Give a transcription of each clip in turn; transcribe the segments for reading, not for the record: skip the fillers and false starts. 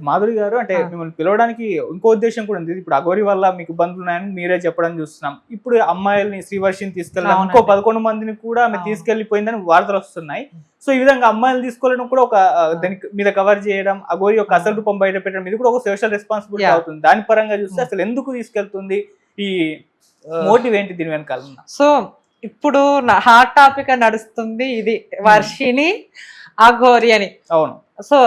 మాధురి గారు అంటే మిమ్మల్ని పిలవడానికి ఇంకో ఉద్దేశం కూడా ఉంది. ఇప్పుడు అఘోరి వల్ల మీకు ఇబ్బందులు ఉన్నాయని మీరే చెప్పడం చూస్తున్నాం. ఇప్పుడు అమ్మాయిల్ని శ్రీవర్షిని తీసుకెళ్ళడం ఇంకో 11 మందిని కూడా ఆమె తీసుకెళ్లిపోయిందని వార్తలు వస్తున్నాయి. సో ఈ విధంగా అమ్మాయిలు తీసుకోవడం కూడా ఒక దాని మీద కవర్ చేయడం, అఘోరి యొక్క అసలు రూపం బయట పెట్టడం ఇది కూడా ఒక సోషల్ రెస్పాన్సిబిలిటీ అవుతుంది. దాని పరంగా చూస్తే అసలు ఎందుకు తీసుకెళ్తుంది, ఈ మోటివ్ ఏంటి దీని వెనకాల? సో ఇప్పుడు హాట్ టాపిక్ నడుస్తుంది ఇది వర్షిని అఘోరి అని. అవును. సో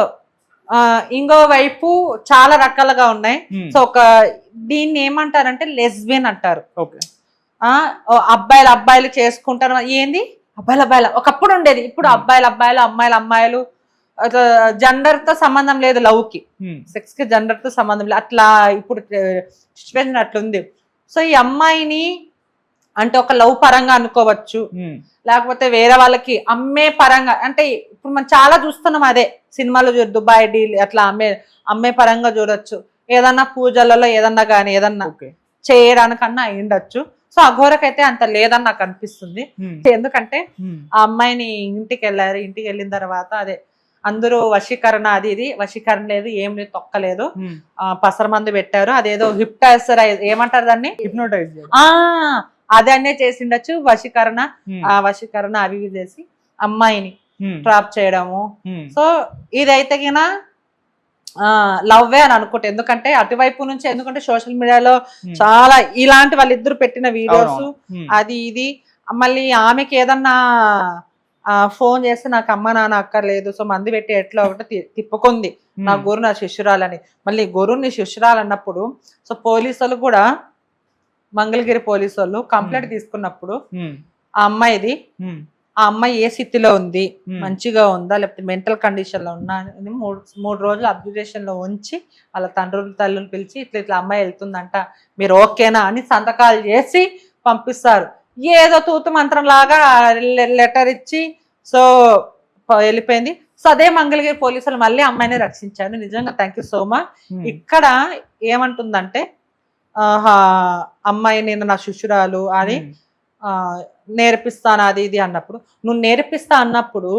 ఇంకో వైపు చాలా రకాలుగా ఉన్నాయి. సో ఒక దీన్ని ఏమంటారంటే లెస్బియన్ అంటారు. అబ్బాయిలు చేసుకుంటారు. ఏంది అబ్బాయిలు ఒకప్పుడు ఉండేది, ఇప్పుడు అబ్బాయిలు అమ్మాయిలు జెండర్ తో సంబంధం లేదు, లవ్ కి సెక్స్ కి జెండర్ తో సంబంధం లేదు. అట్లా ఇప్పుడు సిచ్యువేషన్ అట్లుంది. సో ఈ అమ్మాయిని అంటే ఒక లవ్ పరంగా అనుకోవచ్చు, లేకపోతే వేరే వాళ్ళకి అమ్మే పరంగా, అంటే ఇప్పుడు మనం చాలా చూస్తున్నాం అదే సినిమాలో దుబాయ్ డీల్ అట్లా అమ్మే పరంగా చూడొచ్చు. ఏదన్నా పూజలలో ఏదన్నా కానీ ఏదన్నా చేయడానికన్నా అయ్యుండొచ్చు. సో అఘోరకైతే అంత లేదని నాకు అనిపిస్తుంది. ఎందుకంటే ఆ అమ్మాయిని ఇంటికి వెళ్ళారు, ఇంటికి వెళ్ళిన తర్వాత అదే అందరూ వశీకరణ అది ఇది, వశీకరణ లేదు, ఏం లేదు, తొక్కలేదు, పసర మందు పెట్టారు, అదేదో హిప్నోటైజర్ ఏమంటారు దాన్ని, హిప్నోటైజ్ అదన్నే చేసిండొచ్చు. వశీకరణ అవి చేసి అమ్మాయిని ట్రాప్ చేయడము. సో ఇదైతే గిన లవ్వే అని అనుకుంటే, ఎందుకంటే అటువైపు నుంచి, ఎందుకంటే సోషల్ మీడియాలో చాలా ఇలాంటి వాళ్ళిద్దరు పెట్టిన వీడియోస్ అది ఇది. మళ్ళీ ఆమెకి ఏదన్నా ఫోన్ చేస్తే నాకు అమ్మ నాన్న అక్కర్లేదు, సో మంది పెట్టి ఎట్లా ఒకటి తిప్పుకుంది నా గురు నా శిష్యురాలని. మళ్ళీ గురుని శిష్యురాలు అన్నప్పుడు సో పోలీసు వాళ్ళు కూడా, మంగళగిరి పోలీసు వాళ్ళు కంప్లైంట్ తీసుకున్నప్పుడు ఆ అమ్మాయిది, ఆ అమ్మాయి ఏ స్థితిలో ఉంది, మంచిగా ఉందా లేకపోతే మెంటల్ కండిషన్ లో ఉన్నా అని 3 రోజులు అబ్జర్వేషన్ లో ఉంచి వాళ్ళ తల్లులు పిలిచి ఇట్లా అమ్మాయి వెళ్తుందంట, మీరు ఓకేనా అని సంతకాలు చేసి పంపిస్తారు. ఏదో తూతు మంత్రం లాగా లెటర్ ఇచ్చి సో వెళ్ళిపోయింది. సో అదే మంగళగిరి పోలీసులు మళ్ళీ అమ్మాయిని రక్షించారు. నిజంగా థ్యాంక్ యూ సో మచ్. ఇక్కడ ఏమంటుందంటే అమ్మాయి నేను నా శిష్యురాలు అని నేర్పిస్తాను అది ఇది అన్నప్పుడు, నువ్వు నేర్పిస్తా అన్నప్పుడు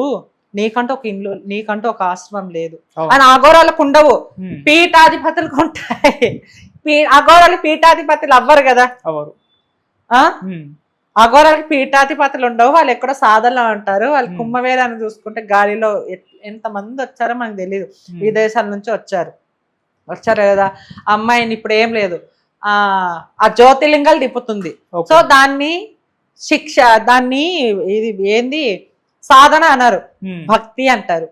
నీకంటూ ఒక ఇల్లు, నీకంటూ ఒక ఆశ్రమం లేదు అని అఘోరాలకు ఉండవు, పీఠాధిపతులకు ఉంటాయి. అఘోరాలు పీఠాధిపతులు అవ్వరు కదా, అఘోరాలకి పీఠాధిపతులు ఉండవు, వాళ్ళు ఎక్కడో సాధనలో ఉంటారు. వాళ్ళు కుంభమేళాన్ని చూసుకుంటే గాలిలో ఎంత మంది వచ్చారో మనకు తెలియదు, విదేశాల నుంచి వచ్చారు కదా. అమ్మాయిని ఇప్పుడు ఏం లేదు, ఆ జ్యోతిర్లింగాలు తిప్పుతుంది. సో దాన్ని శిక్ష, దాన్ని ఇది ఏంది సాధన అన్నారు, భక్తి అంటారు.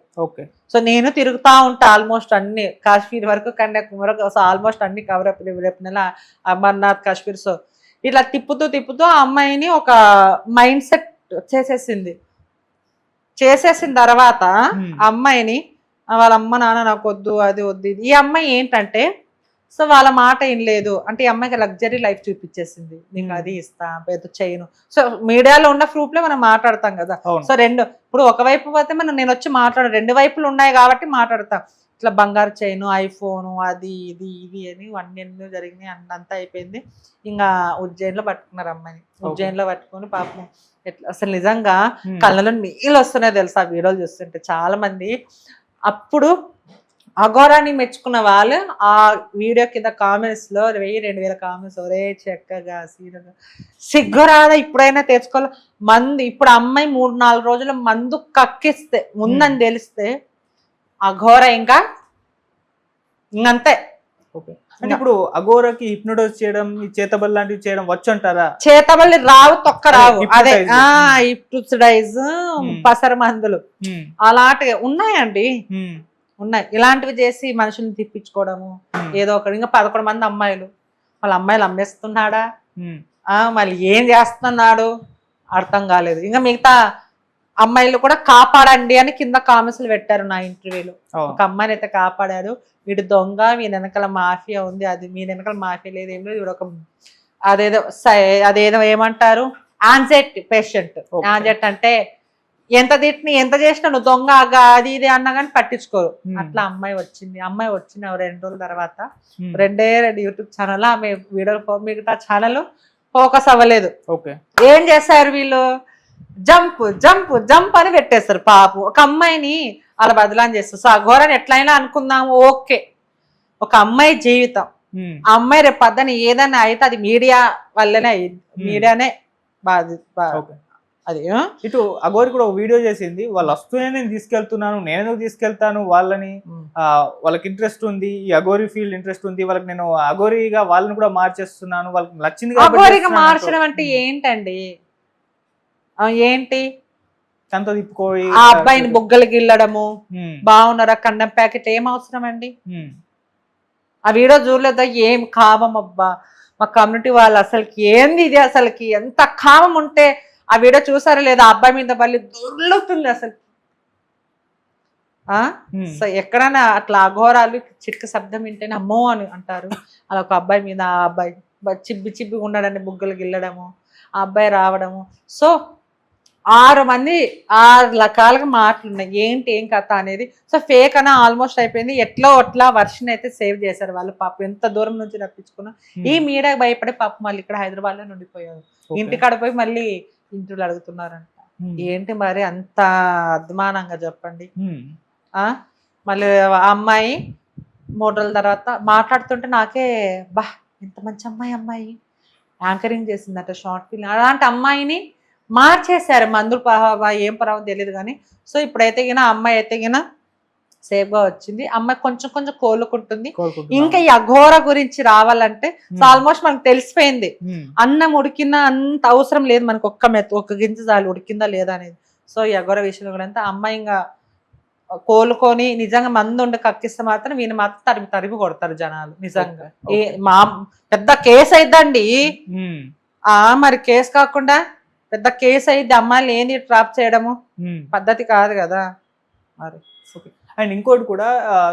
సో నేను తిరుగుతా ఉంటా ఆల్మోస్ట్ అన్ని, కాశ్మీర్ వరకు కన్యాకుమారి వరకు, సో ఆల్మోస్ట్ అన్ని కవర్ అప్ రేపు నెల అమర్నాథ్ కాశ్మీర్. సో ఇట్లా తిప్పుతూ ఆ అమ్మాయిని ఒక మైండ్ సెట్ చేసేసిన తర్వాత అమ్మాయిని వాళ్ళ అమ్మ నాన్న నాకు వద్దు అది వద్దు ఇది. ఈ అమ్మాయి ఏంటంటే సో వాళ్ళ మాట ఏం లేదు అంటే, ఈ అమ్మాయికి లగ్జరీ లైఫ్ చూపించేసింది, నీకు అది ఇస్తా పెద్ద చేయను. సో మీడియాలో ఉన్న ప్రూఫ్ లో మనం మాట్లాడతాం కదా. సో ఇప్పుడు ఒకవైపు పోతే నేను వచ్చి మాట్లాడు, 2 వైపులు ఉన్నాయి కాబట్టి మాట్లాడతాం. ఇట్లా బంగారు చైను, ఐఫోను, అది ఇది ఇది అని అన్ని జరిగినాయి, అంతా అయిపోయింది. ఇంకా ఉజ్జయిన్లో పట్టుకున్నారు అమ్మాయిని. ఉజ్జయిన్లో పట్టుకొని పాపం ఎట్లా అసలు నిజంగా కళ్ళలో నీళ్ళు వస్తున్నాయి తెలుసా ఆ వీడియోలు చూస్తుంటే. చాలా మంది అప్పుడు అఘోరాన్ని మెచ్చుకున్న వాళ్ళు ఆ వీడియో కింద కామెంట్స్ లో 1000-2000 కామెంట్స్, ఒరే చక్కగా సీరగా సిగ్గురాదా ఇప్పుడైనా తెచ్చుకోవాలి మందు. ఇప్పుడు అమ్మాయి 3-4 రోజుల మందు కక్కిస్తే ఉందని తెలిస్తే అఘోర ఇంకా ఇంకంతే. అంటే ఇప్పుడు అఘోరకి హిప్నోటైజ్ చేయడం, చేతబల్లి లాంటివి చేయడం వచ్చు అంటారా? చేతబల్లి రావు, తొక్క రావు, అదే హిప్నోటైజ్, పసర మందులు అలాంటివి ఉన్నాయండి, ఉన్నాయి. ఇలాంటివి చేసి మనుషుల్ని తిప్పించుకోవడము ఏదో ఒకటి. ఇంకా 11 మంది అమ్మాయిలు, వాళ్ళ అమ్మాయిలు అమ్మేస్తున్నాడా, మళ్ళీ ఏం చేస్తున్నాడు అర్థం కాలేదు. ఇంకా మిగతా అమ్మాయిలు కూడా కాపాడండి అని కింద కామెంట్స్లు పెట్టారు నా ఇంటర్వ్యూలో. ఒక అమ్మాయిని అయితే కాపాడారు, వీడు దొంగ, మీ వెనకాల మాఫియా ఉంది, అది మీ వెనకాల మాఫియా లేదు ఏం లేదు, వీడు ఒక అదేదో ఏమంటారు యాంగ్జైటీ పేషెంట్. యాంగ్జైటీ అంటే ఎంత తిట్టిని ఎంత చేసినా నువ్వు దొంగ అది ఇది అన్నా కానీ పట్టించుకోరు. అట్లా అమ్మాయి వచ్చిన 2 రోజుల తర్వాత 2 యూట్యూబ్ ఛానల్ ఆమె వీడియోలు, మిగతా ఛానల్ ఫోకస్ అవ్వలేదు. ఏం చేశారు వీళ్ళు, జంప్ జంప్ జంప్ అని పెట్టేస్తారు. పాపం ఒక అమ్మాయిని అలా బదలాన్ చేస్తారు. సో అఘోరాన్ని ఎట్లయినా అనుకుందాము, ఓకే ఒక అమ్మాయి జీవితం. ఆ అమ్మాయి రేపు పద్దని ఏదైనా అయితే అది మీడియా వల్లనే అయ్యింది. మీడియానే అది. ఇటు అఘోరి కూడా ఒక వీడియో చేసింది, వాళ్ళు వస్తూనే నేను తీసుకెళ్తున్నాను, నేను తీసుకెళ్తాను వాళ్ళని, వాళ్ళకి ఇంట్రెస్ట్ ఉంది, ఈ అఘోరి ఫీల్డ్ ఇంట్రెస్ట్ ఉంది వాళ్ళకి, నేను అఘోరిగా వాళ్ళని కూడా మార్చేస్తున్నాను, వాళ్ళకి నచ్చింది అఘోరిగా మార్చడం అంటే ఏంటండి? ఏంటి అంత తిప్పుకోయి ఆ అబ్బాయిని బుగ్గలకి గిల్లడము, బాగున్నారా కన్నం ప్యాకెట్ ఏం అవసరం అండి? ఆ వీడియో చూడలేదా? ఏం కామం అబ్బా, మా కమ్యూనిటీ వాళ్ళు అసలుకి ఏంది ఇది, అసలుకి ఎంత కామం ఉంటే ఆ వీడియో చూసారా లేదా? ఆ అబ్బాయి మీద బల్లి దొర్లుతుంది అసలు. సో ఎక్కడైనా అట్లా అఘోరాలు చిట్క శబ్దం వింటేనే అమ్మో అని అంటారు. అలా ఒక అబ్బాయి మీద ఆ అబ్బాయి చిబ్బి ఉండడని బుగ్గలు గిల్లడము, ఆ అబ్బాయి రావడము. సో 6 మంది 6 రకాలుగా మాటలున్నాయి. ఏంటి ఏం కథ అనేది. సో ఫేక్ అన్న ఆల్మోస్ట్ అయిపోయింది. ఎట్లా వర్షన్ అయితే సేవ్ చేశారు వాళ్ళు. పాపం ఎంత దూరం నుంచి రప్పించుకున్నా ఈ మీడియాకి భయపడే పాపం మళ్ళీ ఇక్కడ హైదరాబాద్ లో ఉండిపోయారు. ఇంటికాడ పోయి మళ్ళీ ఇంటర్వ్యూలు అడుగుతున్నారంట. ఏంటి మరి అంత అద్మానంగా చెప్పండి. మళ్ళీ ఆ అమ్మాయి 3 రోజుల తర్వాత మాట్లాడుతుంటే నాకే బా ఎంత మంచి అమ్మాయి యాంకరింగ్ చేసిందట షార్ట్ ఫిల్మ్. అలాంటి అమ్మాయిని మార్చేశారు. మందులు ఏం పర్వాలేదు తెలియదు కానీ. సో ఇప్పుడైతే గిన అమ్మాయి అయితే గిన సేఫ్ గా వచ్చింది. అమ్మాయి కొంచెం కోలుకుంటుంది. ఇంకా ఈ అఘోర గురించి రావాలంటే ఆల్మోస్ట్ మనకు తెలిసిపోయింది. అన్నం ఉడికినా అంత అవసరం లేదు మనకు, ఒక్క గింజ చాలు ఉడికిందా లేదా అనేది. సో ఈ అఘోర విషయంలో కూడా అంతా అమ్మాయి ఇంకా కోలుకొని నిజంగా మందు ఉండి కక్కిస్తే మాత్రం వీళ్ళు మాత్రం తరిమి కొడతారు జనాలు. నిజంగా మా పెద్ద కేసు అయిద్దండి. మరి కేసు కాకుండా పెద్ద కేసు అయితే అమ్మాయిని ఏంది ట్రాప్ చేయడము పద్ధతి కాదు కదా మరి. అండ్ ఇంకోటి కూడా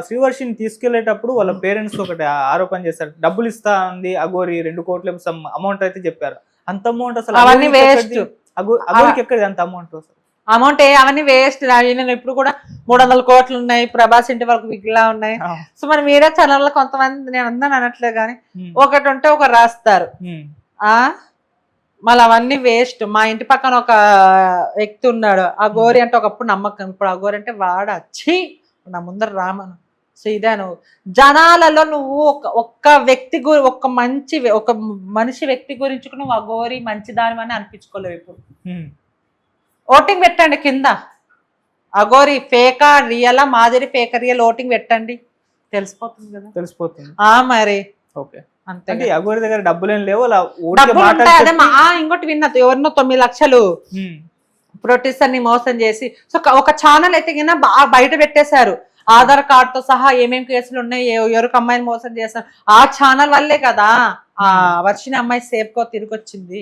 శ్రీవర్షిని తీసుకెళ్లేటప్పుడు వాళ్ళ పేరెంట్స్ ఒకటి ఆరోపణ చేశారు, డబ్బులు ఇస్తా ఉంది అఘోరి 2 కోట్ల అమౌంట్ అయితే చెప్పారు. అంత అమౌంట్ అసలు అవన్నీ వేస్ట్. అఘోరికి ఎక్కడిది అంత అమౌంట్? అమౌంట్ అవన్నీ వేస్ట్. నేను ఇప్పుడు కూడా 300 కోట్లు ఉన్నాయి, ప్రభాస్ ఇంటి వరకు విగిలా ఉన్నాయి. సో మరి మీడియా ఛానల్లో కొంతమంది, నేను అందరూ అనట్లేదు కానీ ఒకటి ఉంటే ఒకరు రాస్తారు. మళ్ళీ అవన్నీ వేస్ట్. మా ఇంటి పక్కన ఒక వ్యక్తి ఉన్నాడు, అఘోరి అంటే ఒకప్పుడు నమ్మకం, ఇప్పుడు అఘోరి అంటే వాడచ్చి నా ముందర రామను. సో ఇదే నువ్వు జనాలలో నువ్వు ఒక్క వ్యక్తి ఒక మనిషి వ్యక్తి గురించి నువ్వు అఘోరి మంచిదాని అని అనిపించుకోలేవు. ఇప్పుడు ఓటింగ్ పెట్టండి కింద, అఘోరి ఫేకా రియలా, మాదిరి ఫేక రియల్ ఓటింగ్ పెట్టండి, తెలిసిపోతుంది కదా. తెలిసిపోతుంది మరి. ఓకే అంతే. అఘోరి దగ్గర డబ్బులేం లేవు, ఇంకోటి విన్నా ఎవరినో 9 లక్షలు ప్రొడ్యూసర్ ని మోసం చేసి. సో ఒక ఛానల్ అయితే కింద బాగా బయట పెట్టేశారు, ఆధార్ కార్డుతో సహా ఏమేమి కేసులు ఉన్నాయి, ఎవరికి అమ్మాయిని మోసం చేస్తారు. ఆ ఛానల్ వల్లే కదా ఆ వర్షిని అమ్మాయి సేఫ్ గా తిరిగి వచ్చింది.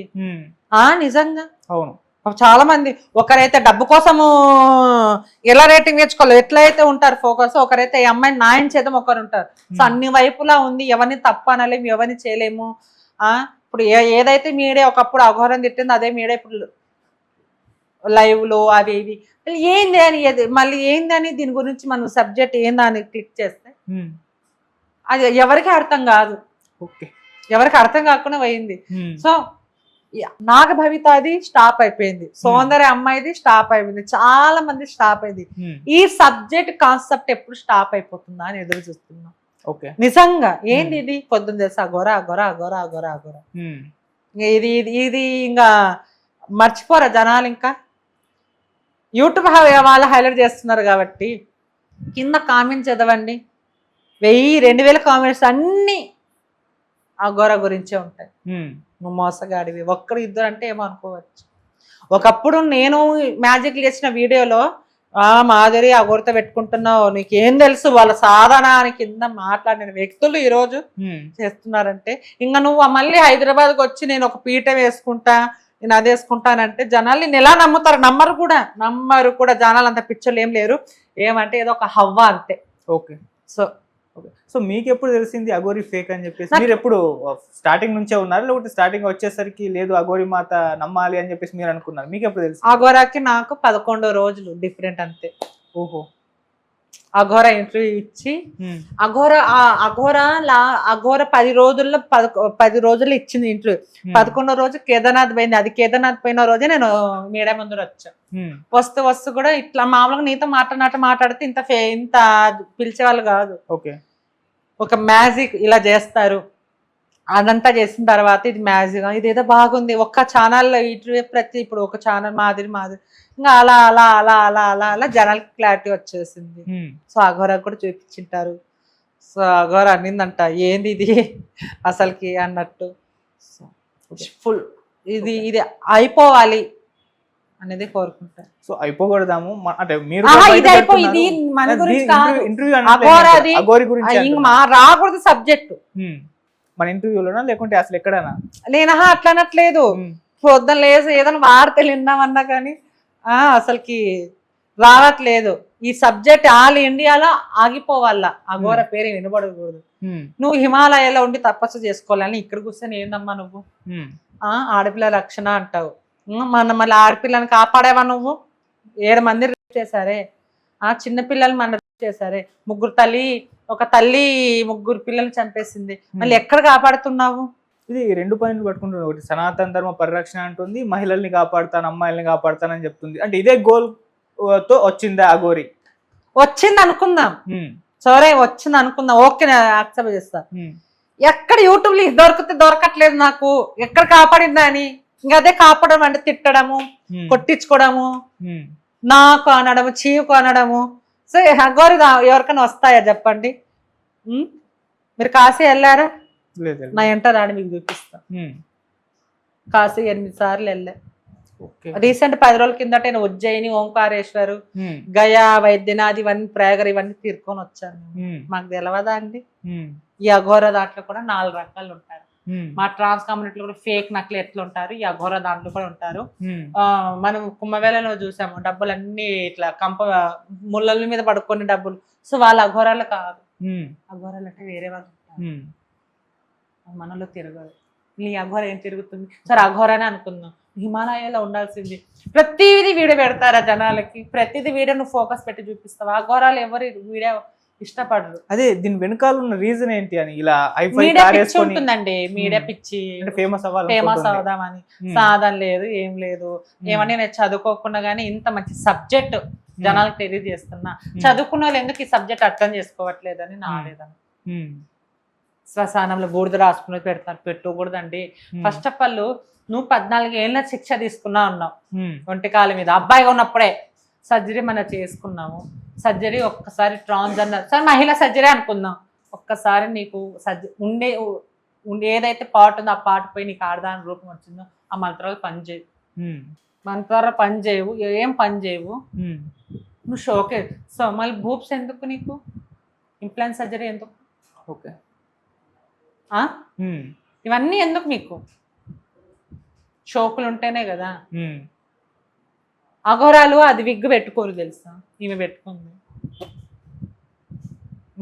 నిజంగా అవును. చాలా మంది ఒకరైతే డబ్బు కోసము ఎలా రేటింగ్ నేర్చుకోవాలి, ఎట్లయితే ఉంటారు ఫోకస్, ఒకరైతే ఈ అమ్మాయిని న్యాయం చేద్దాం ఒకరు ఉంటారు. సో అన్ని వైపులా ఉంది, ఎవరిని తప్పు అనలేము, ఎవరిని చేయలేము. ఇప్పుడు ఏదైతే మీడియా ఒకప్పుడు అఘోరం తిట్టిందో అదే మీడియా ఇప్పుడు లైవ్లో అవి ఇవి ఏంది అని, మళ్ళీ ఏంది అని దీని గురించి మనం సబ్జెక్ట్ ఏందని క్లిక్ చేస్తే అది ఎవరికి అర్థం కాదు. ఎవరికి అర్థం కాకుండా పోయింది. సో నాగభవితది స్టాప్ అయిపోయింది, సౌందర్య అమ్మాయిది స్టాప్ అయిపోయింది, చాలా మంది స్టాప్ అయింది. ఈ సబ్జెక్ట్ కాన్సెప్ట్ ఎప్పుడు స్టాప్ అయిపోతుందా అని ఎదురు చూస్తున్నాం. నిజంగా ఏంది ఇది? పొద్దున్న తెలుసు అఘోర అఘోర అఘోర అఘోర అఘోర. ఇది ఇది ఇంకా మర్చిపోరా జనాలు. ఇంకా యూట్యూబ్ వాళ్ళు హైలైట్ చేస్తున్నారు కాబట్టి కింద కామెంట్స్ చదవండి, 1000-2000 కామెంట్స్ అన్ని అఘోర గురించే ఉంటాయి. నువ్వు మోసగాడివి, ఒక్కరు ఇద్దరు అంటే ఏమో అనుకోవచ్చు. ఒకప్పుడు నేను మ్యాజిక్ చేసిన వీడియోలో మాధురి అఘోరితో పెట్టుకుంటున్నావు, నీకేం తెలుసు, వాళ్ళ సాధనాన్ని కింద మాట్లాడిన వ్యక్తులు ఈరోజు చేస్తున్నారంటే ఇంకా నువ్వు మళ్ళీ హైదరాబాద్కి వచ్చి నేను ఒక పీట వేసుకుంటా, నేను అది వేసుకుంటానంటే జనాలు నేను ఎలా నమ్ముతారు? నమ్మరు కూడా. జనాలు అంత పిక్చర్లు ఏం లేరు, ఏమంటే ఏదో ఒక హవ్వ అంతే. ఓకే. సో మీకు ఎప్పుడు తెలిసింది అఘోరి ఫేక్ అని చెప్పేసి? మీరు ఎప్పుడు స్టార్టింగ్ నుంచే ఉన్నారు, లేకపోతే స్టార్టింగ్ వచ్చేసరికి లేదు అఘోరి మాత నమ్మాలి అని చెప్పేసి మీరు అనుకున్నారు? మీకు ఎప్పుడు తెలిసింది? అఘోరాకి నాకు 11 రోజులు డిఫరెంట్ అంతే. ఓహో. అఘోర ఇంటర్వ్యూ ఇచ్చి అఘోర 10 రోజుల్లో 10 రోజులు ఇచ్చింది ఇంటర్వ్యూ. 11వ రోజు కేదార్నాథ్ పోయింది. అది కేదార్నాథ్ పోయిన రోజే నేను మీడియా ముందు వచ్చా. వస్తూ కూడా ఇట్లా మామూలుగా నీతో మాట్లాడితే ఇంత పిలిచేవాళ్ళు కాదు. ఓకే. ఒక మ్యాజిక్ ఇలా చేస్తారు, అదంతా చేసిన తర్వాత ఇది మ్యాజిక్, ఇదేదో బాగుంది ఒక్క ఛానల్లో ఇటు ప్రతి ఇప్పుడు ఒక ఛానల్ మాదిరి ఇంకా అలా అలా అలా అలా అలా అలా జనాలకి క్లారిటీ వచ్చేసింది. సో అఘోరా కూడా చూపించింటారు. సో అఘోరా అనిందంట ఏంది ఇది అసలుకి అన్నట్టు. సో ఫుల్ ఇది ఇది అయిపోవాలి అనేది కోరుకుంటారు. సో అయిపోకూడదాము అంటే మీరు ఇది అయిపోయింది మన గురించి కాదు, అఘోరి గురించి రాకూడదు సబ్జెక్ట్ మన ఇంటర్వ్యూలోనా లేకుంటే అసలు ఎక్కడైనా. నేను అట్లా అనట్లేదు, పొద్దున లేసి ఏదైనా వార్తలు విన్నామన్నా కానీ అసలుకి రావట్లేదు. ఈ సబ్జెక్ట్ ఆల్ ఇండియాలో ఆగిపోవాలా, అఘోర పేరు వినబడకూడదు. నువ్వు హిమాలయాలో ఉండి తపస్సు చేసుకోవాలని ఇక్కడ కూర్చొని ఏందమ్మా నువ్వు ఆడపిల్ల రక్షణ అంటావు. మళ్ళీ ఆడపిల్లని కాపాడేవా నువ్వు? 7 మంది రేప్ చేశారే, చిన్నపిల్లలు మన రేప్ చేశారే, ఒక తల్లి 3 పిల్లల్ని చంపేసింది, మళ్ళీ ఎక్కడ కాపాడుతున్నావు? ఇది 2 పాయింట్లు పట్టుకుంటుంది. ఒకటి సనాతన ధర్మ పరిరక్షణ అంటుంది, మహిళల్ని కాపాడుతాను అమ్మాయిల్ని కాపాడుతానని చెప్తుంది. అంటే ఇదే గోల్ తో వచ్చిందా అఘోరి? వచ్చింది అనుకుందాం, సరే వచ్చింది అనుకుందాం, ఓకే యాక్సెప్ట్ చేస్తా. ఎక్కడ యూట్యూబ్ లో దొరకట్లేదు నాకు, ఎక్కడ కాపాడిందా అని. ఇంకా అదే కాపాడడం అంటే తిట్టడము, కొట్టించుకోవడము, నాకు అనడము, చీవుకు అనడము. సో అఘోరి ఎవరికైనా వస్తాయా చెప్పండి? మీరు కాశీ వెళ్ళారా? నా ఎంట రాని మీకు చూపిస్తా. కాశీ 8 సార్లు వెళ్ళా. రీసెంట్ 10 రోజుల కిందట నేను ఉజ్జయిని, ఓంకారేశ్వరు, గయా, వైద్యనాథ్ ఇవన్నీ ప్రయాగర్ ఇవన్నీ తీర్కొని వచ్చాను. మాకు తెలవదా అండి? ఈ అఘోర దాంట్లో కూడా 4 రకాలు ఉంటారు. మా ట్రాన్స్ కమ్యూనిటీలో కూడా ఫేక్ నకలు ఎట్లా ఉంటారు, ఈ అఘోర దాంట్లో కూడా ఉంటారు. మనం కుంభవేళలో చూసాము, డబ్బులన్నీ ఇట్లా ముళ్ళల మీద పడుకొని డబ్బులు. సో వాళ్ళ అఘోరాలు కాదు, అఘోరాలు అంటే వేరే వాళ్ళు ఉంటారు, మనలో తిరగదు. నీ అఘోర ఏం తిరుగుతుంది? సరే అఘోరానే అనుకుందాం, హిమాలయాలో ఉండాల్సింది. ప్రతిదీ వీడియో పెడతారా జనాలకి? ప్రతిదీ వీడియో నువ్వు ఫోకస్ పెట్టి చూపిస్తావా? అఘోరాలు ఎవరు వీడియో ఇష్టపడరు. అదే దీని వెనకాల ఉన్న రీజన్ ఏంటి అని ఇలా ఉంటుందండి. మీడియా పిచ్చి, ఫేమస్ అవుదామని. సాధన లేదు, ఏం లేదు. ఏమని నేను చదువుకోకుండా గానీ ఇంత మంచి సబ్జెక్ట్ జనాలకు తెలియజేస్తున్నా. చదువుకున్న వాళ్ళు ఎందుకు ఈ సబ్జెక్ట్ అర్థం చేసుకోవట్లేదని నా ఆవేదన. శ్మశానంలో బూడిద రాసుకునేది పెడతారు, పెట్టకూడదండి. ఫస్ట్ ఆఫ్ ఆల్ నువ్వు 14 ఏళ్ళ శిక్ష తీసుకున్నా ఉన్నావు ఒంటికాల మీద. అబ్బాయిగా ఉన్నప్పుడే సర్జరీ మనం చేసుకున్నాము. సర్జరీ ఒక్కసారి ట్రాన్స్జెండర్ సరే మహిళా సర్జరీ అనుకుందాం. ఒక్కసారి నీకు ఏదైతే పార్ట్ ఉందో ఆ పార్ట్ పోయి నీకు ఆడదాని రూపం వచ్చిందో ఆ మంత్రాలు పనిచేయవు. మంత్రాలు పనిచేయవు, ఏం పని చేయవు. నువ్వు షోకే. సో మళ్ళీ బూబ్స్ ఎందుకు నీకు? ఇంప్లాంట్ సర్జరీ ఎందుకు? ఓకే, ఇవన్నీ ఎందుకు మీకు? షోకులు ఉంటేనే కదా. అఘోరాలు అది విగ్గు పెట్టుకోరు తెలుసా, ఈమె పెట్టుకుంది.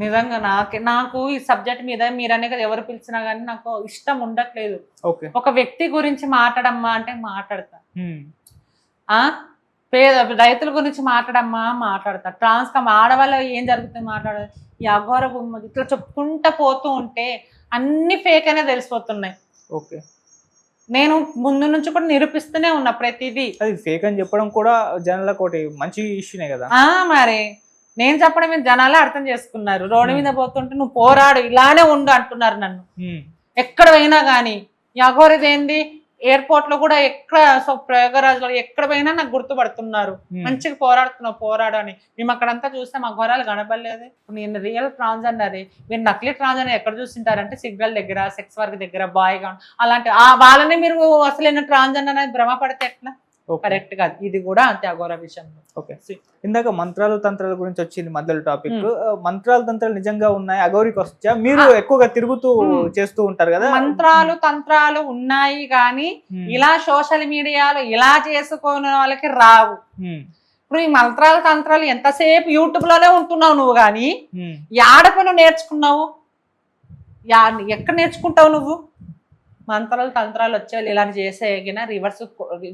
నిజంగా నాకు ఈ సబ్జెక్ట్ మీద మీరనే కదా ఎవరు పిలిచినా కానీ నాకు ఇష్టం ఉండట్లేదు. ఒక వ్యక్తి గురించి మాట్లాడమ్మా అంటే మాట్లాడతా, రైతుల గురించి మాట్లాడతా, ట్రాన్స్ఫార్మ్ ఆడవాళ్ళు ఏం జరుగుతుంది మాట్లాడదు. ఈ అఘోర ఇట్లా చెప్పుకుంటా పోతూ ఉంటే అన్ని ఫేక్ అనే తెలిసిపోతున్నాయి. ఓకే, నేను ముందు నుంచి కూడా నిరూపిస్తూనే ఉన్నా ప్రతిదీ. అది ఫేక్ అని చెప్పడం కూడా జనాలకు ఒకటి మంచి ఇష్యూనే కదా. మరి నేను చెప్పడం మీద జనాలే అర్థం చేసుకున్నారు. రోడ్డు మీద పోతుంటే నువ్వు పోరాడు, ఇలానే ఉండు అంటున్నారు నన్ను. ఎక్కడ పోయినా కానీ ఈ అఘోరది ఏంది, ఎయిర్పోర్ట్ లో కూడా ఎక్కడ ప్రయాగరాజ్ లో ఎక్కడ పోయినా నాకు గుర్తుపడుతున్నారు. మంచిగా పోరాడు అని. మేము అక్కడంతా చూస్తే మా అఘోరాలు కనపడలేదు. నేను రియల్ ట్రాన్స్జెండర్, మీరు నకిలీ ట్రాన్స్జెండర్ ఎక్కడ చూస్తుంటారంటే సిగ్నల్ దగ్గర, సెక్స్ వర్క్ దగ్గర, బాయ్ గా అలాంటి వాళ్ళని మీరు అసలు ట్రాన్స్జెండర్ అనేది భ్రమపడితే ఎట్లా? కరెక్ట్ కాదు. ఇది కూడా అంతే అఘోర విషయంలో. ఓకే, ఇందాక మంత్రాలు తంత్రాల గురించి వచ్చింది మధ్యలో టాపిక్. మంత్రాలు తంత్రాలు నిజంగా ఉన్నాయి, అఘోరికి వచ్చా? మీరు ఎక్కువగా తిరుగుతూ చేస్తూ ఉంటారు కదా. మంత్రాలు తంత్రాలు ఉన్నాయి కానీ ఇలా సోషల్ మీడియాలో ఇలా చేసుకునే వాళ్ళకి రావు. ఇప్పుడు ఈ మంత్రాలు తంత్రాలు ఎంతసేపు యూట్యూబ్ లోనే ఉంటున్నావు నువ్వు, కానీ ఆడపిల్ల నేర్చుకున్నావు? ఎక్కడ నేర్చుకుంటావు నువ్వు? మంత్రాలు తంత్రాలు వచ్చేవాళ్ళు ఇలాంటి చేసేగిన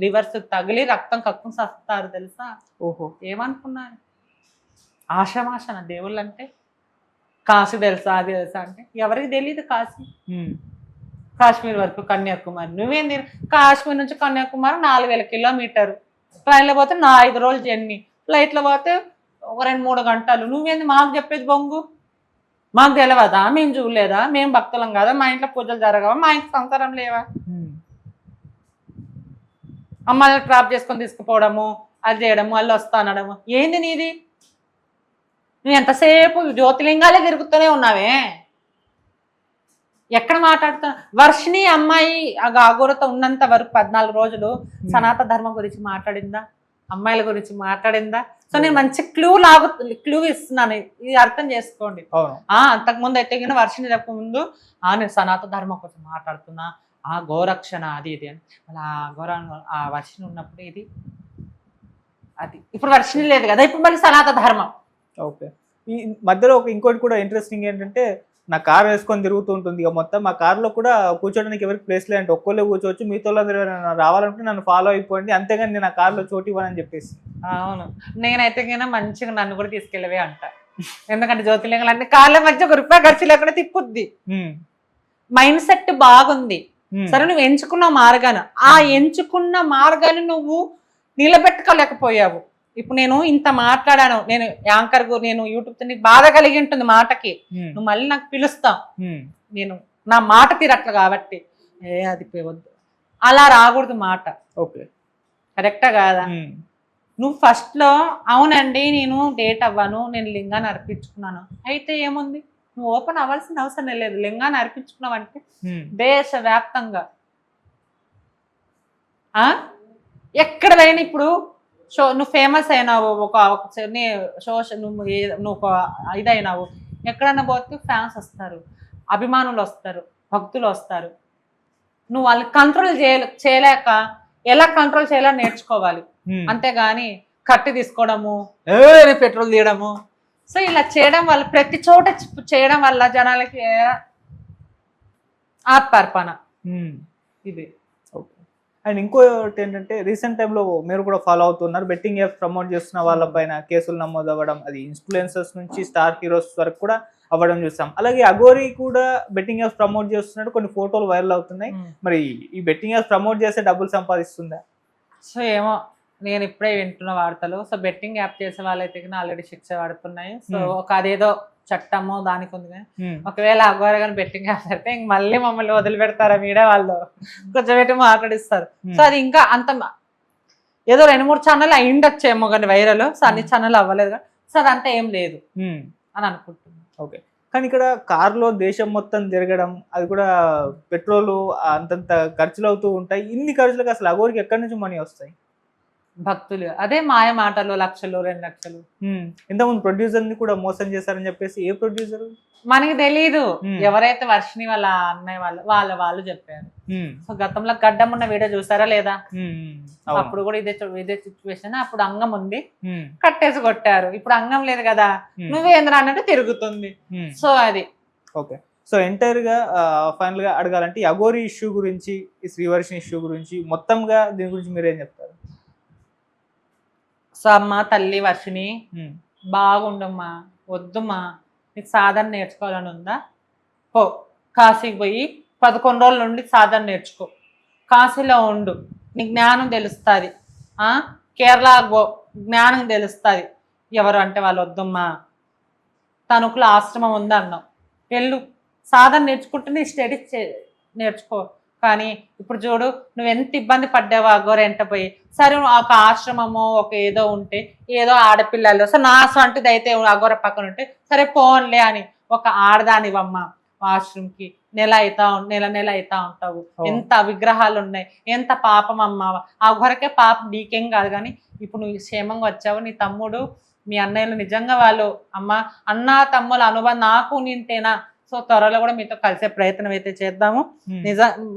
రివర్స్ తగిలి రక్తం కక్కుని సస్తారు తెలుసా. ఓహో, ఏమనుకున్నాను? ఆషమాషన దేవుళ్ళు అంటే. కాశీ తెలుసా, అది తెలుసా అంటే ఎవరికి తెలియదు. కాశ్మీర్ వరకు కన్యాకుమారి. నువ్వేంది కాశ్మీర్ నుంచి కన్యాకుమారి 4000 కిలోమీటర్. ట్రైన్లో పోతే 5 రోజులు జర్నీ, ఫ్లైట్లో పోతే 2-3 గంటలు. నువ్వేంది మాకు చెప్పేది బొంగు? మాకు తెలియదా, మేము చూడలేదా, మేము భక్తులం కదా, మా ఇంట్లో పూజలు జరగవా, మా ఇంట్లో సంసారం లేవా, అమ్మాయిని ట్రాప్ చేసుకొని తీసుకుపోవడము, అది చేయడము, వాళ్ళు వస్తా అనడము, ఏంది నీది? నువ్వు ఎంతసేపు జ్యోతిలింగాలే తిరుగుతూనే ఉన్నావే, ఎక్కడ మాట్లాడుతున్నా? వర్షిణి అమ్మాయి అఘోరతో ఉన్నంత వరకు 14 రోజులు సనాతన ధర్మం గురించి మాట్లాడిందా, అమ్మాయిల గురించి మాట్లాడిందా? సో నేను మంచి క్లూ ఇస్తున్నాను, ఇది అర్థం చేసుకోండి. అంతకుముందు అయితే కానీ వర్షిణి ముందు నేను సనాతన ధర్మం కోసం మాట్లాడుతున్నా, ఆ గోరక్షణ అది ఇది అని. మళ్ళీ ఆ వర్షిణి ఉన్నప్పుడు ఇది అది, ఇప్పుడు వర్షిణి లేదు కదా, ఇప్పుడు మళ్ళీ సనాతన ధర్మం. ఓకే. ఈ మధ్యలో ఇంకోటి కూడా ఇంట్రెస్టింగ్ ఏంటంటే, నా కార్ వేసుకొని తిరుగుతూ ఉంటుంది ఇక మొత్తం. మా కార్లో కూడా కూర్చోడానికి ఎవరికి ప్లేస్ లేదంటే ఒక్కళ్ళే కూర్చోవచ్చు, మీతో రావాలంటే నన్ను ఫాలో అయిపోండి, అంతేగాని నేను ఆ కార్లో చోటు ఇవ్వనని చెప్పేసి. అవును, నేనైతే కన్నా మంచిగా నన్ను కూడా తీసుకెళ్ళవే అంట. ఎందుకంటే జ్యోతిలింగాలు అన్ని కార్ల మధ్య ₹1 ఖర్చు లేకుండా తిప్పుద్ది. మైండ్ సెట్ బాగుంది. సరే, నువ్వు ఎంచుకున్న మార్గాన్ని, ఆ ఎంచుకున్న మార్గాన్ని నువ్వు నిలబెట్టుకోలేకపోయావు. ఇప్పుడు నేను ఇంత మాట్లాడాను, నేను యాంకర్ నేను యూట్యూబ్ నీకు బాధ కలిగి ఉంటుంది మాటకి, నువ్వు మళ్ళీ నాకు పిలుస్తావు, నేను నా మాట తీరట్ల కాబట్టి అది వద్దు, అలా రాకూడదు మాట. ఓకే, కరెక్టా కాదా? నువ్వు ఫస్ట్ లో అవునండి నేను డేట్ అవ్వను, నేను లింగాన్ని అర్పించుకున్నాను, అయితే ఏముంది, నువ్వు ఓపెన్ అవ్వాల్సిన అవసరం లేదు. లింగాన్ని అర్పించుకున్నావు అంటే దేశవ్యాప్తంగా ఎక్కడ పోయినా ఇప్పుడు నువ్వు ఫేమస్ అయినావు, ఒక నువ్వు ఒక ఇదైనావు, ఎక్కడన్నా పోతే ఫ్యాన్స్ వస్తారు, అభిమానులు వస్తారు, భక్తులు వస్తారు. నువ్వు వాళ్ళని కంట్రోల్ చేయలేక ఎలా కంట్రోల్ చేయాలో నేర్చుకోవాలి, అంతేగాని కట్టి తీసుకోవడము, పెట్రోల్ తీయడము. సో ఇలా చేయడం వల్ల, ప్రతి చోట చేయడం వల్ల జనాలకి ఆత్మార్పణ ఇది. అండ్ ఇంకోటి ఏంటంటే, రీసెంట్ టైంలో మీరు కూడా ఫాలో అవుతున్నారు, బెట్టింగ్ యాప్స్ ప్రమోట్ చేస్తున్న వాళ్ళపైన కేసులు నమోదు అవ్వడం, అది ఇన్ఫ్లుయెన్సర్స్ నుంచి స్టార్ హీరోస్ వరకు కూడా అవ్వడం చూసాం. అలాగే అఘోరి కూడా బెట్టింగ్ యాప్స్ ప్రమోట్ చేస్తున్నాడు, కొన్ని ఫోటోలు వైరల్ అవుతున్నాయి. మరి ఈ బెట్టింగ్ యాప్స్ ప్రమోట్ చేస్తే డబ్బులు సంపాదిస్తుందా? సో ఏమో, నేను ఇప్పుడే వింటున్న వార్తలు. సో బెట్టింగ్ యాప్ చేసే వాళ్ళైతే ఆల్రెడీ శిక్ష పడుతున్నాయి. సో ఒక అదేదో చట్టము దానికి ఉంది. ఒకవేళ అఘోర కానీ బెట్టింగ్ యాప్ అయితే ఇంక మళ్ళీ మమ్మల్ని వదిలిపెడతారా మీడియా వాళ్ళు, కొంచెం పెట్టి మాట్లాడిస్తారు. సో అది ఇంకా అంత ఏదో 2-3 ఛానల్ అయిండొచ్చేమో కానీ వైరల్, సో అన్ని ఛానల్ అవ్వలేదు. సో అదంతా ఏం లేదు అని అనుకుంటున్నాను. ఓకే, కానీ ఇక్కడ కార్లో దేశం మొత్తం తిరగడం, అది కూడా పెట్రోల్ అంతంత ఖర్చులు అవుతూ ఉంటాయి. ఇన్ని ఖర్చులకు అసలు అఘోరికి ఎక్కడి నుంచి మనీ వస్తాయి? భక్తులు అదే మాయ మాటలు, 1,00,000 2 లక్షలు. ఇంతకుముందు ప్రొడ్యూసర్ ని కూడా మోసం చేశారని చెప్పేసి, ఏ ప్రొడ్యూసర్ మనకి తెలీదు, ఎవరైతే వర్షిణి వాళ్ళ అన్నయ్య వాళ్ళు చెప్పారు. సో గతంలో గడ్డం ఉన్న వీడియో చూసారా లేదా? అప్పుడు కూడా ఇదే సిచ్యువేషన్. అప్పుడు అంగం ఉంది, కట్టేసి కొట్టారు. ఇప్పుడు అంగం లేదు కదా, నువ్వేంద్ర అన్నట్టు తిరుగుతుంది. సో అది ఓకే. సో ఎంటైర్ గా ఫైనల్ గా అడగాలంటే, ఈ అఘోరి ఇష్యూ గురించి, ఈ శ్రీవర్షిణి ఇష్యూ గురించి మొత్తంగా దీని గురించి మీరేం చెప్తారు? సో అమ్మ తల్లి వర్షిణి బాగుండమ్మా, వద్దుమ్మా, నీకు సాధన నేర్చుకోవాలని ఉందా, పో కాశీకి పోయి 11 రోజుల నుండి సాధన నేర్చుకో, కాశీలో ఉండు, నీకు జ్ఞానం తెలుస్తుంది. కేరళ గో, జ్ఞానం తెలుస్తుంది. ఎవరు అంటే వాళ్ళు వద్దమ్మా, తణుకులో ఆశ్రమం ఉంది అన్నావు, వెళ్ళు సాధన నేర్చుకుంటే నీ స్టడీస్ నేర్చుకో. కానీ ఇప్పుడు చూడు, నువ్వు ఎంత ఇబ్బంది పడ్డావో అఘోర ఎంట పోయి. సరే ఒక ఆశ్రమము ఒక ఏదో ఉంటే, ఏదో ఆడపిల్లలు, సో నా సొంటిది అయితే అఘోర పక్కన ఉంటే సరే పోన్లే అని ఒక ఆడదానివమ్మ వాష్రూమ్కి నెల అవుతా ఉంటావు. ఎంత విగ్రహాలు ఉన్నాయి, ఎంత పాపం అమ్మ. అఘోరకే పాపం, నీకేం కాదు. కానీ ఇప్పుడు నువ్వు క్షేమంగా వచ్చావు, నీ తమ్ముడు మీ అన్నయ్యలు నిజంగా వాళ్ళు అమ్మ అన్న తమ్ముల అనుబంధం నాకు నింతేనా. సో త్వరలో కూడా మీతో కలిసే ప్రయత్నం అయితే చేద్దాము,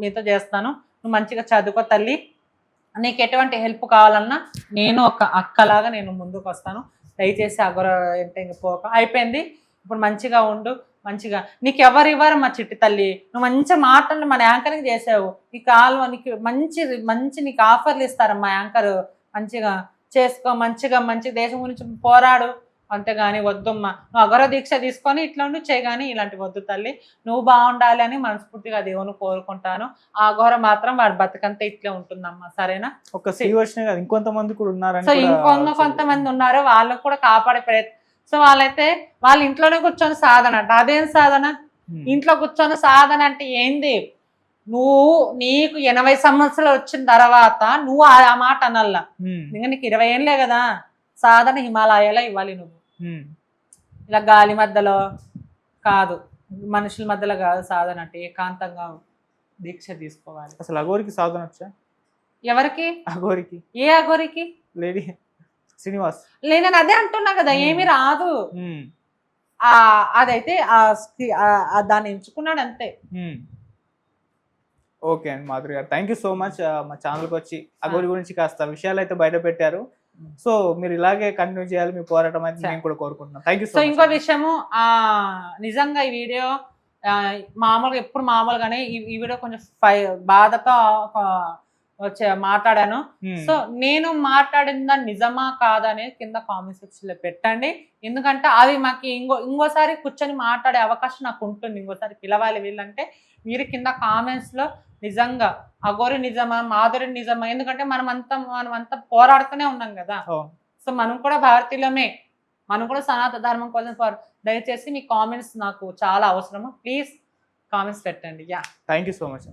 మీతో చేస్తాను. నువ్వు మంచిగా చదువుకో తల్లి, నీకు ఎటువంటి హెల్ప్ కావాలన్నా నేను ఒక అక్కలాగా నేను ముందుకు వస్తాను. దయచేసి అఘోర అంటే పోక అయిపోయింది. ఇప్పుడు మంచిగా ఉండు, మంచిగా నీకు ఎవరు ఇవ్వరు మా చిట్టి తల్లి. నువ్వు మంచిగా మాటలు మన యాంకరింగ్ చేసావు, నీకు నీకు మంచి నీకు ఆఫర్లు ఇస్తారమ్మా యాంకర్. మంచిగా చేసుకో, మంచి దేశం గురించి పోరాడు, అంతేగాని వద్దమ్మా. నువ్వు అఘోర దీక్ష తీసుకొని ఇట్లా ఉండి చేయగాని ఇలాంటి వద్దు తల్లి. నువ్వు బాగుండాలి అని మనస్ఫూర్తిగా దేవుని కోరుకుంటాను. ఆ అఘోర మాత్రం వాడి బతుకంతా ఇట్లే ఉంటుందమ్మా, సరేనా? ఒక ఇంకొంతమంది కూడా ఉన్నారు. సో కొంతమంది ఉన్నారు, వాళ్ళకు కూడా కాపాడే ప్రయత్నం. సో వాళ్ళైతే వాళ్ళ ఇంట్లోనే కూర్చొని సాధన అంట. అదేం సాధన? ఇంట్లో కూర్చొని సాధన అంటే ఏంది? నీకు 80 సంవత్సరాలు వచ్చిన తర్వాత నువ్వు ఆ మాట అనల్లా. ఇంకా నీకు 20 ఏళ్ళే కదా, సాధన హిమాలయాలో ఇవ్వాలి నువ్వు. ఇలా గాలి మధ్యలో కాదు, మనుషుల మధ్యలో కాదు సాధన అంటే, ఏకాంతంగా దీక్ష తీసుకోవాలి. అసలు అఘోరికి సాధన వచ్చా? ఎవరికి? అఘోరికి. ఏ అఘోరికి? లేడీ శ్రీనివాస్. లేదని అదే అంటున్నా కదా, ఏమి రాదు. అదైతే దాన్ని ఎంచుకున్నాడు అంతే. ఓకే అండి మాధురి గారు, థ్యాంక్ యూ సో మచ్. మా ఛానల్కి వచ్చి అఘోరి గురించి కాస్త విషయాలు అయితే బయట పెట్టారు. సో మీరు ఇలాగే కంటిన్యూ చేయాలి మీ పోరాటం అయితే మేము కూడా కోరుకుంటున్నాం. Thank you so much. ఇంకో విషయము, నిజంగా ఈ వీడియో మామూలుగా ఎప్పుడు మామూలుగానే ఈ వీడియో కొంచెం బాధతో మాట్లాడాను. సో నేను మాట్లాడిందా నిజమా కాదా అనేది కింద కామెంట్ సెక్షన్ లో పెట్టండి. ఎందుకంటే అవి మాకు ఇంకోసారి కూర్చొని మాట్లాడే అవకాశం నాకు ఉంటుంది. ఇంకోసారి పిలవాలి వీళ్ళంటే మీరు కింద కామెంట్స్ లో నిజంగా అఘోరి నిజమా, మాధురి నిజమా, ఎందుకంటే మనం అంతా పోరాడుతూనే ఉన్నాం కదా. సో మనం కూడా భారతీయులమే, మనం కూడా సనాతన ధర్మం కోసం దయచేసి మీ కామెంట్స్ నాకు చాలా అవసరము. ప్లీజ్ కామెంట్స్ పెట్టండి. Yeah, thank you so much.